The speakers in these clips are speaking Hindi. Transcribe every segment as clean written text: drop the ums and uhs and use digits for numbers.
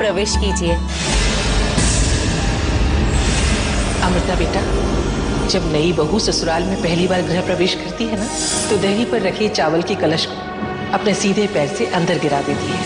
प्रवेश कीजिए। अमृता बेटा, जब नई बहू ससुराल में पहली बार गृह प्रवेश करती है ना, तो दही पर रखे चावल की कलश को अपने सीधे पैर से अंदर गिरा देती है।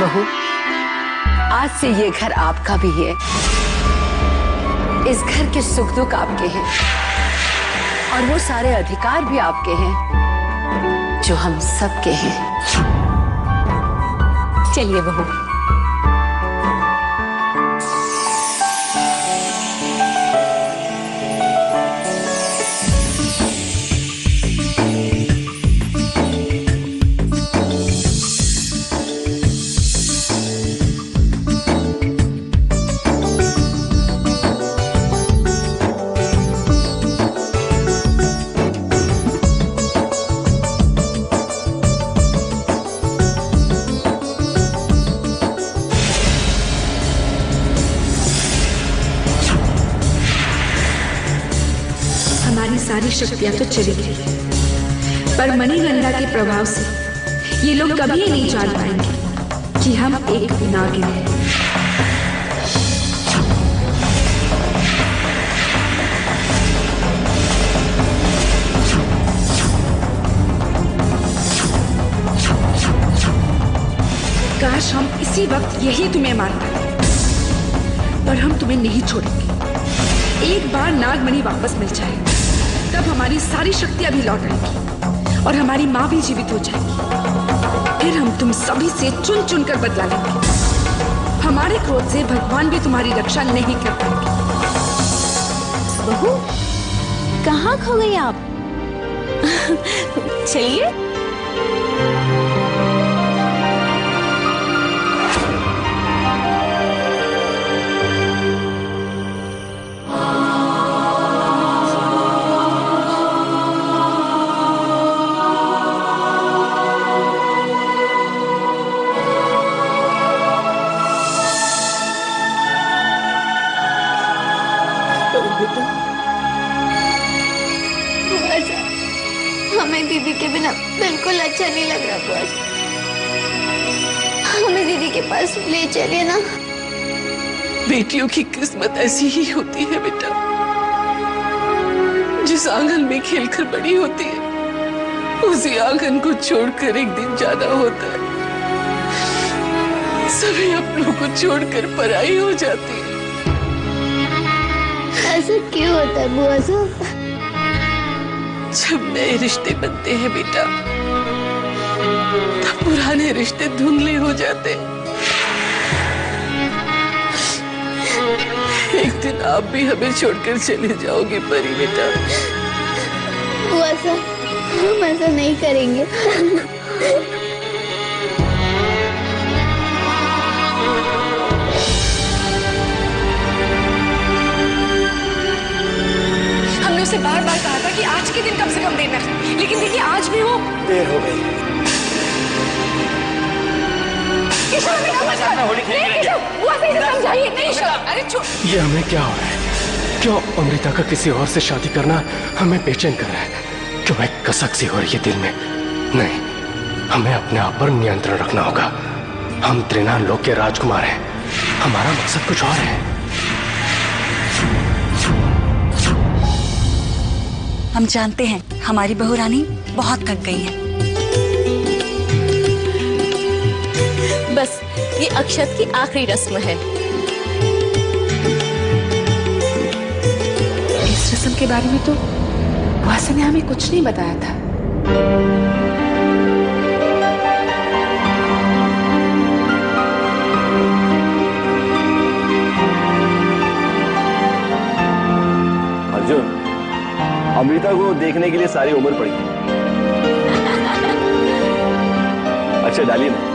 बहू, आज से ये घर आपका भी है। इस घर के सुख दुख आपके हैं और वो सारे अधिकार भी आपके हैं जो हम सबके हैं। चलिए बहू। हमारी सारी शक्तियां तो चली गई, पर मणिगंगा के प्रभाव से ये लोग कभी नहीं जान पाएंगे कि हम एक नागिन हैं। काश हम इसी वक्त यही तुम्हें मार पाए, पर हम तुम्हें नहीं छोड़ेंगे। एक बार नागमणि वापस मिल जाए तब हमारी सारी शक्तियां भी लौट आएंगी और हमारी माँ भी जीवित हो जाएगी। फिर हम तुम सभी से चुन चुन कर बदला लेंगे। हमारे क्रोध से भगवान भी तुम्हारी रक्षा नहीं कर पाएंगे। बहू, कहाँ खो गई आप? चलिए। हमें दीदी के बिना बिल्कुल अच्छा नहीं लग रहा बस। हमें दीदी के पास ले चलिए ना। बेटियों की किस्मत ऐसी ही होती है बेटा। जिस आंगन में खेलकर बड़ी होती है, उसी आंगन को छोड़कर एक दिन जाना होता है। सभी अपनों को छोड़कर पराई हो जाती है। ऐसा क्यों होता है बुआ साहब? जब नए रिश्ते बनते हैं बेटा, तब पुराने रिश्ते धुंधले हो जाते हैं। एक दिन आप भी हमें छोड़कर चले जाओगे परी बेटा। बुआ साहब, हम ऐसा नहीं करेंगे। उसे बार बार कहा था कि आज के दिन कम से कम देर न, लेकिन देखिए आज भी वो देर हो गई। अरे ये हमें क्या हो रहा है? क्यों अमृता का किसी और से शादी करना हमें बेचैन कर रहा है? क्यों एक कसक सी हो रही है दिल में? नहीं, हमें अपने आप पर नियंत्रण रखना होगा। हम त्रिनाल लोक के राजकुमार हैं, हमारा मकसद कुछ और है। हम जानते हैं हमारी बहू रानी बहुत थक गई है। बस ये अक्षत की आखिरी रस्म है। इस रस्म के बारे में तो वासा ने हमें कुछ नहीं बताया था। अर्जुन, अमृता को देखने के लिए सारी उम्र पड़ी। अच्छा डालिए ना।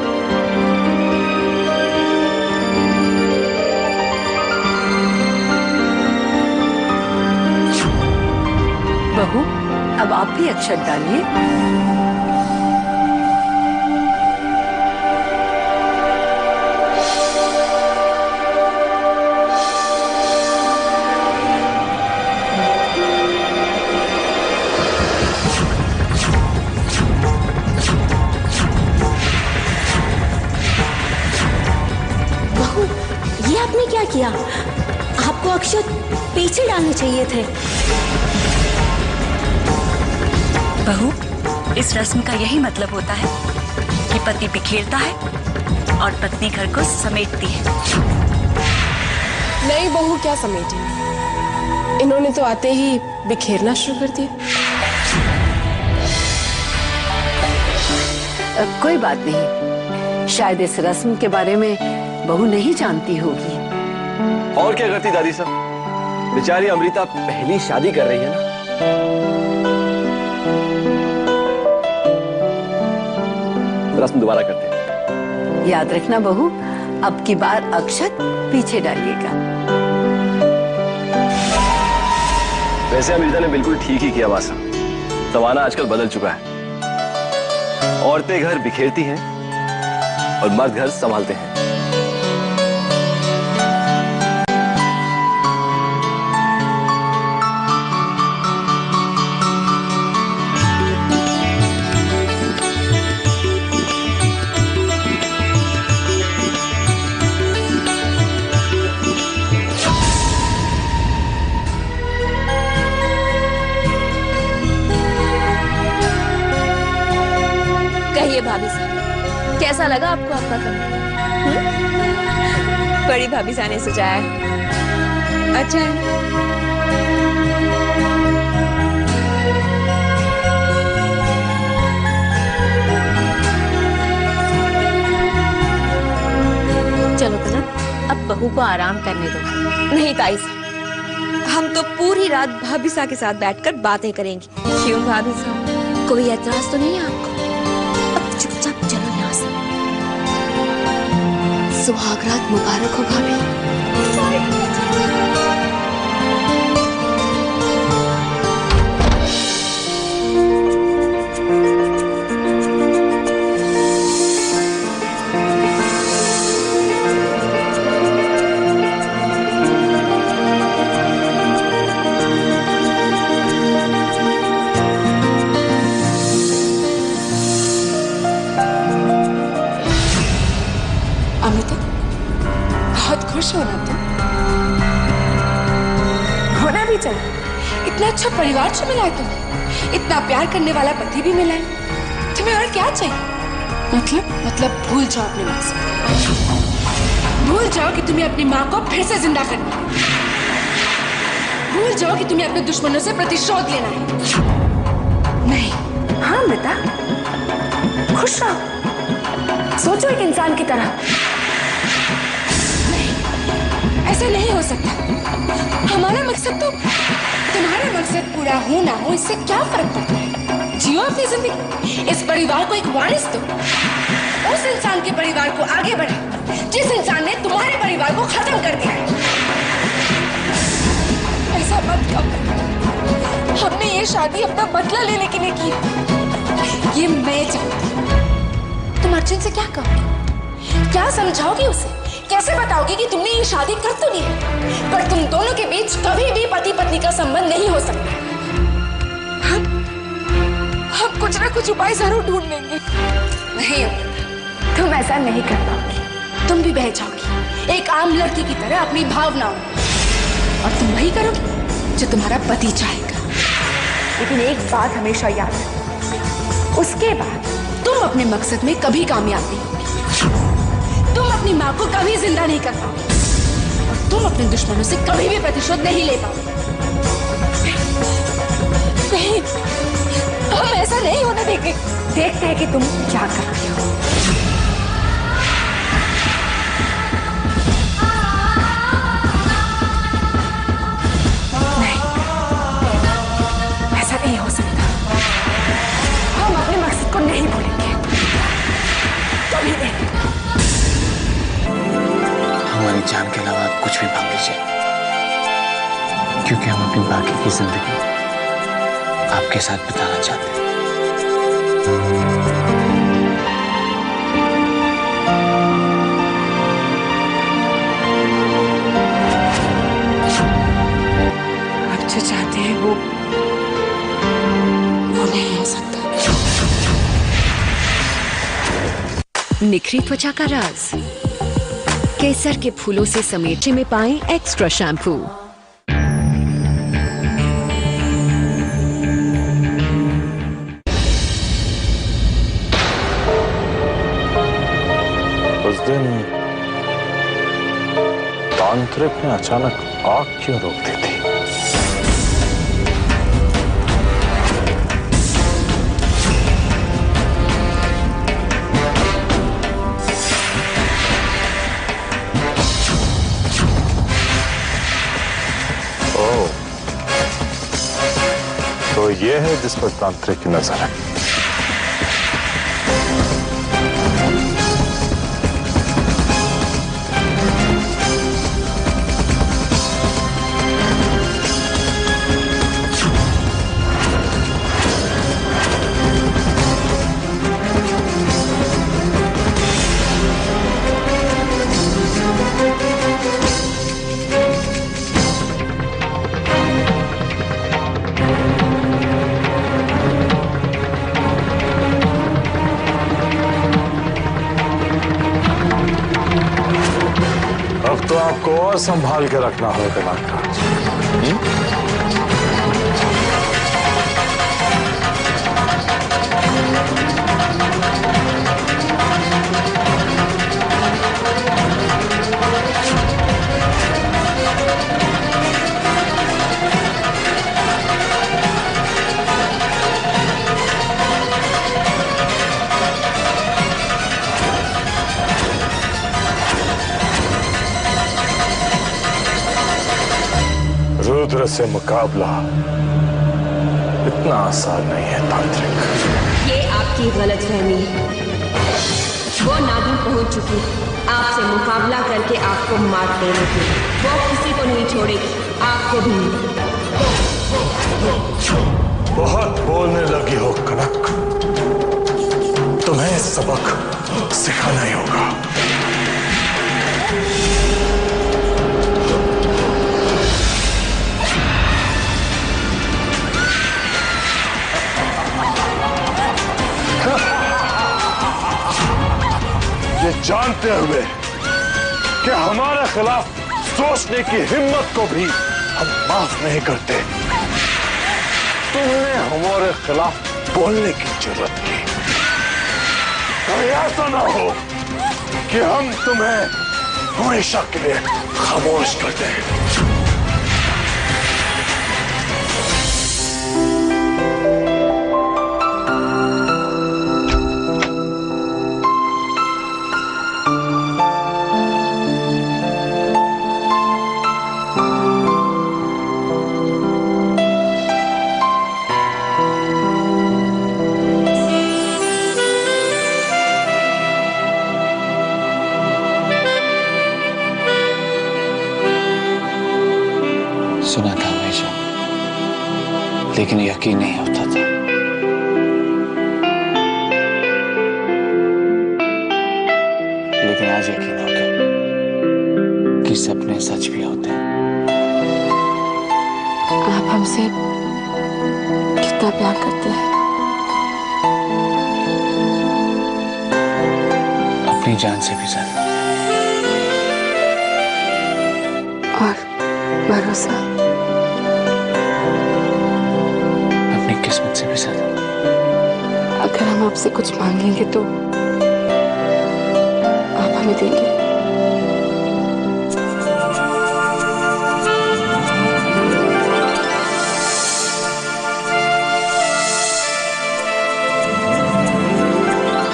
बहू, अब आप भी अक्षत डालिए। आपको अक्षत पीछे डालने चाहिए थे। बहू, इस रस्म का यही मतलब होता है कि पति बिखेरता है और पत्नी घर को समेटती है। नई बहू क्या समेटी, इन्होंने तो आते ही बिखेरना शुरू कर दिया। कोई बात नहीं, शायद इस रस्म के बारे में बहू नहीं जानती होगी। और क्या करती दादी साहब, बेचारी अमृता पहली शादी कर रही है ना। रस्म दोबारा करते हैं। याद रखना बहू, अब की बार अक्षत पीछे डालिएगा। वैसे अमृता ने बिल्कुल ठीक ही किया वासा। जमाना आजकल बदल चुका है। औरतें घर बिखेरती हैं और मर्द घर संभालते हैं। कहिए भाभी साहब, कैसा लगा आपको आपका कमरा? बड़ी भाभी साहब ने सजाया है। अच्छा है। चलो कनक, अब बहू को आराम करने दो। नहीं ताई साहब, हम तो पूरी रात भाभी साहब के साथ बैठकर बातें करेंगे। क्यों भाभी साहब, कोई एतराज तो नहीं है आपको? चुपचाप चलो यहाँ से। सुहागरात मुबारक हो भाभी। अमृता, बहुत खुश हो ना तुम? होना भी चाहिए। इतना अच्छा परिवार जो मिला है तुम्हें, इतना प्यार करने वाला पति भी मिला है। तुम्हें और क्या चाहिए? मतलब भूल जाओ अपनी माँ से। भूल जाओ कि तुम्हें अपनी माँ को फिर से जिंदा करना है। भूल जाओ कि तुम्हें अपने दुश्मनों से प्रतिशोध लेना है। नहीं, हाँ अमृता, खुश रहो, सोचो एक इंसान की तरह। ऐसा नहीं हो सकता। हमारा मकसद तो, तुम्हारा मकसद पूरा हो ना हो इससे क्या फर्क पड़ता है? जियो अपनी जिंदगी, इस परिवार को एक वारिस दो। उस इंसान के परिवार को आगे बढ़ाओ जिस इंसान ने तुम्हारे परिवार को खत्म कर दिया है। ऐसा मत करो। हमने ये शादी अपना बदला लेने के लिए की। ये मैं चाहती हूँ। तुम अर्जुन से क्या कहोगे? क्या समझाओगे उसे? कैसे बताओगे कि तुमने ये शादी कर तो ली है, पर तुम दोनों के बीच कभी भी पति पत्नी का संबंध नहीं हो सकता। हम कुछ ना कुछ उपाय जरूर ढूंढ लेंगे। नहीं, तुम ऐसा नहीं कर पाओगी। तुम भी बह जाओगी एक आम लड़की की तरह अपनी भावनाओं, और तुम वही करोगी जो तुम्हारा पति चाहेगा। लेकिन एक बात हमेशा याद रखना, उसके बाद तुम अपने मकसद में कभी कामयाब नहीं होगी। तुम अपनी माँ को कभी जिंदा नहीं कर पाओगे और तुम अपने दुश्मनों से कभी भी प्रतिशोध नहीं ले पाओगे। नहीं, हम ऐसा नहीं होने देंगे। देखते हैं कि तुम क्या करते हो। नहीं, ऐसा नहीं हो सकता। हम अपने मकसद को नहीं भूलेंगे, कभी नहीं। हमारी जान के अलावा कुछ भी मांग लीजिए, क्योंकि हम अपनी बाकी की जिंदगी आपके साथ बिताना चाहते हैं। आप जो चाहते हैं वो नहीं हो सकता। निखरी त्वचा का राज केसर के फूलों से समेटे में पाएं एक्स्ट्रा शैम्पू। उस दिन तांत्रिक ने अचानक आग क्यों रोक दी थी? ओह, तो ये है जिस पर तांत्रिक की नजर है। अब तो आपको और संभाल के रखना होगा नागराज। रुद्र से मुकाबला इतना आसान नहीं है तांत्रिक। ये आपकी गलतफहमी है। वो नागिन पहुंच चुकी आपसे मुकाबला करके आपको मात देने के लिए। वो किसी को नहीं छोड़ेगी, आपको भी नहीं। बहुत बोलने लगी हो कनक, तुम्हें सबक सिखाना ही होगा। ये जानते हुए कि हमारे खिलाफ सोचने की हिम्मत को भी हम माफ नहीं करते, तुमने हमारे खिलाफ बोलने की जरूरत की। कहीं ऐसा ना हो कि हम तुम्हें हमेशा के लिए खामोश कर दें। सुना था हमेशा, लेकिन यकीन नहीं होता था। लेकिन आज यकीन हो गया कि सपने सच भी होते हैं। आप हमसे कितना प्यार करते हैं। अपनी जान से भी ज्यादा। और भरोसा अपनी किस्मत से भी ज्यादा। अगर हम आपसे कुछ मांगेंगे तो आप हमें देंगे।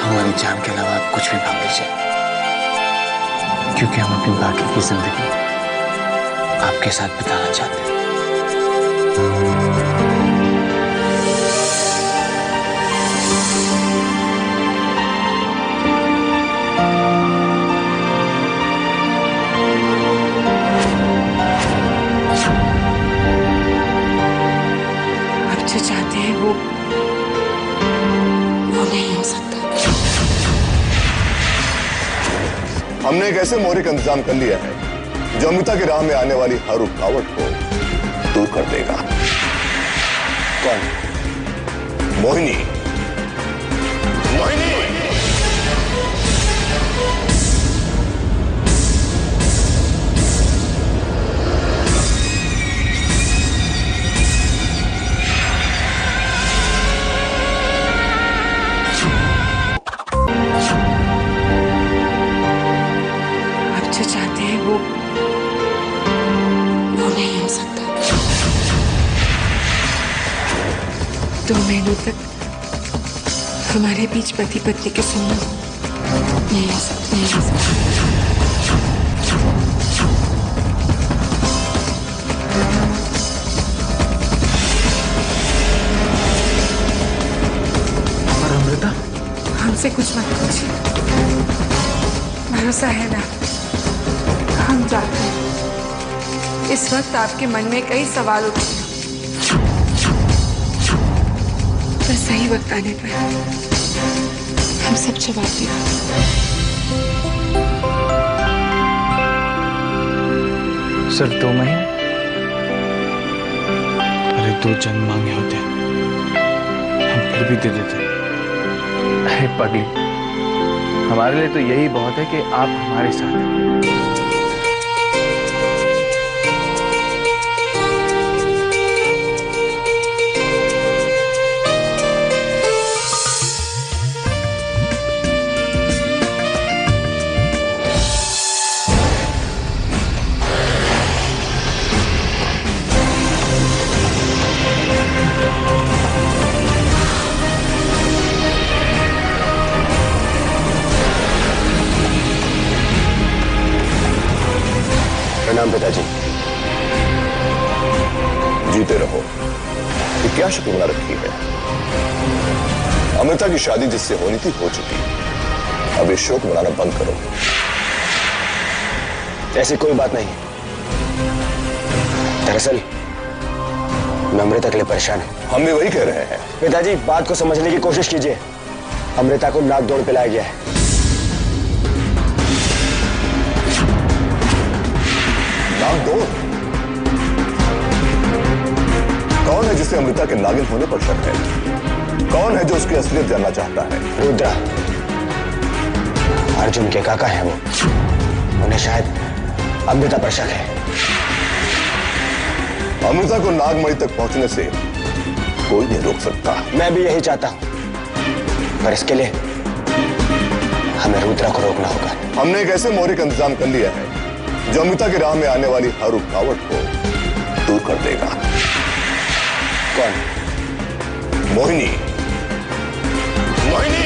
हमारी जान के अलावा आप कुछ भी मांग लीजिए, क्योंकि हम अपनी बाकी की जिंदगी आपके साथ बिताना चाहते हैं। आप जो चाहते हैं वो नहीं हो सकता। हमने एक ऐसे मोहरे का इंतजाम कर लिया है जो अमृता की राह में आने वाली हर रुकावट को दूर कर देगा। कौन? मोहिनी। मोहिनी! 2 महीनों तक हमारे बीच पति पत्नी के संबंध नहीं आ सकते, नहीं आ सकते। और अमृता? हमसे कुछ मत पूछिए, भरोसा है ना? हम जाते हैं। इस वक्त आपके मन में कई सवाल उठे हैं, पर सही वक्त आने पर हम सब जवाब देंगे। सिर्फ 2 महीने? अरे 2 जन्म मांगे होते हम फिर भी दे देते। अरे पगली, हमारे लिए तो यही बहुत है कि आप हमारे साथ हैं। प्रणाम पिताजी। जीते रहो। ये क्या शक्ल बना रखी है? अमृता की शादी जिससे होनी थी हो चुकी, अब ये शोक मनाना बंद करो। ऐसी कोई बात नहीं। दरअसल मैं अमृता के लिए परेशान हूं। हम भी वही कह रहे हैं। पिताजी, बात को समझने की कोशिश कीजिए। अमृता को नाक दौड़ पिलाया गया है। नागदौड़? कौन है जिसे अमृता के नागिन होने पर शक है? कौन है जो उसकी असलियत जानना चाहता है? रुद्रा, अर्जुन के काका हैं वो। उन्हें शायद अमृता पर शक है। अमृता को नागमणि तक पहुंचने से कोई नहीं रोक सकता। मैं भी यही चाहता हूं, पर इसके लिए हमें रुद्रा को रोकना होगा। हमने एक ऐसे मोहरे का इंतजाम कर लिया है जो अमृता की राह में आने वाली हर रुकावट को दूर कर देगा। कौन? मोहिनी। मोहिनी!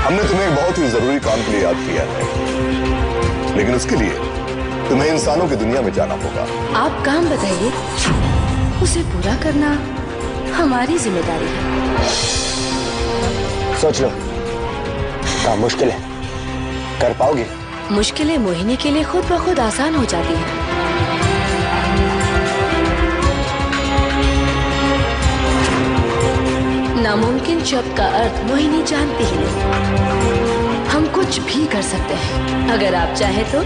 हमने तुम्हें एक बहुत ही जरूरी काम के लिए याद किया है, लेकिन उसके लिए तुम्हें इंसानों की दुनिया में जाना होगा। आप काम बताइए, उसे पूरा करना हमारी जिम्मेदारी है। सोच लो, काम मुश्किल है, कर पाओगी? मुश्किलें मोहिनी के लिए खुद ब खुद आसान हो जाती हैं। नामुमकिन शब्द का अर्थ मोहिनी जानती ही नहीं। हम कुछ भी कर सकते हैं अगर आप चाहें तो।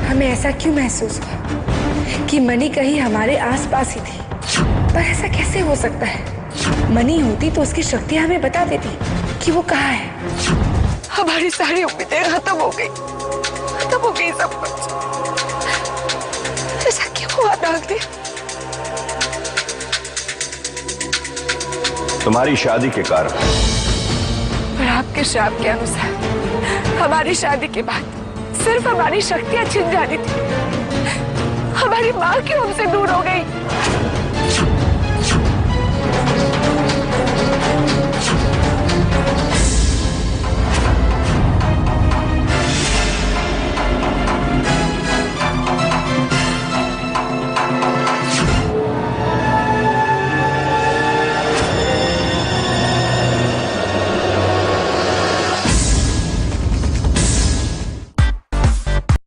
हमें ऐसा क्यों महसूस हुआ कि मनी कहीं हमारे आसपास ही थी? पर ऐसा कैसे हो सकता है? मनी होती तो उसकी शक्तियां हमें बता देती कि वो कहाँ है। हमारी सारी उम्मीदें खत्म हो गई, खत्म हो गई सब कुछ। ऐसा क्यों हुआ नागदेव? तुम्हारी शादी के कारण। पर आपके श्राप के अनुसार हमारी शादी के बाद सिर्फ हमारी शक्तियां छिन जानी थी। हमारी माँ क्यों हमसे दूर हो गई?